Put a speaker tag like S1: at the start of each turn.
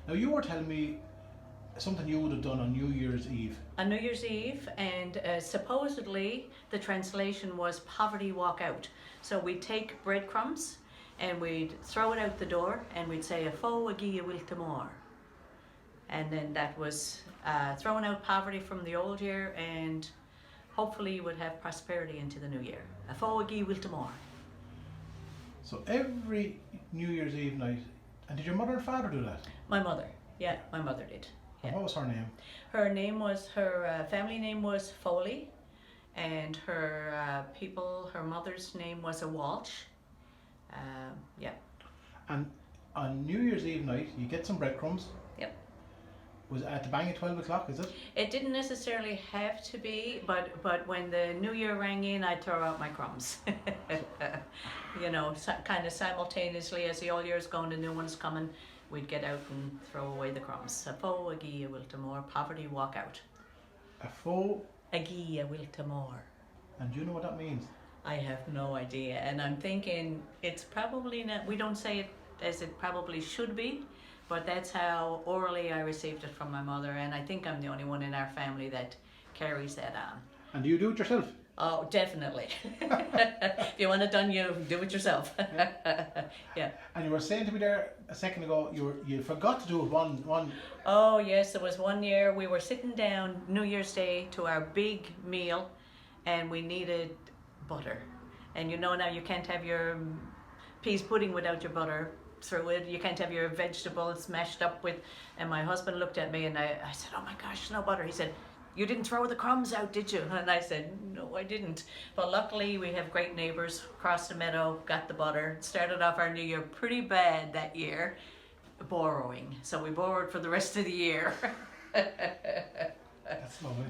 S1: Now you were telling me something you would have done on New Year's Eve.
S2: On New Year's Eve, and supposedly the translation was poverty walk out. So we'd take breadcrumbs and we'd throw it out the door and we'd say, Abhó, a bhfuil tomorrow. And then that was throwing out poverty from the old year, and hopefully you would have prosperity into the new year. Abhó, a bhfuil tomorrow.
S1: So every New Year's Eve night, and did your mother and father do that?
S2: My mother, yeah, my mother did.
S1: And
S2: Yeah.
S1: what was her name?
S2: Her name was, her family name was Foley, and her her mother's name was a Walsh. Yeah.
S1: And on New Year's Eve night, you get some breadcrumbs.
S2: Yep.
S1: Was it at the bang at 12 o'clock, is it?
S2: It didn't necessarily have to be, but when the new year rang in, I'd throw out my crumbs. You know, kind of simultaneously as the old year's going, the new one's coming, we'd get out and throw away the crumbs. Abhó, a bhfuil tomorrow, poverty walk out.
S1: Abhó,
S2: A bhfuil tomorrow.
S1: and do you know what that means?
S2: I have no idea, and I'm thinking it's probably not, we don't say it as it probably should be, but that's how orally I received it from my mother, and I think I'm the only one in our family that carries that on.
S1: And do you do it yourself?
S2: Oh, definitely. If you want it done, you do it yourself. Yeah.
S1: And you were saying to me there a second ago, you forgot to do it one.
S2: Oh yes, there was one year we were sitting down New Year's Day to our big meal, and we needed butter. And you know now you can't have your peas pudding without your butter through it. You can't have your vegetables mashed up with. And my husband looked at me and I said, "Oh my gosh, no butter." He said, "You didn't throw the crumbs out, did you?" And I said, "No, I didn't." But luckily we have great neighbours across the meadow, got the butter. Started off our new year pretty bad that year, borrowing. So we borrowed for the rest of the year.
S1: That's lovely.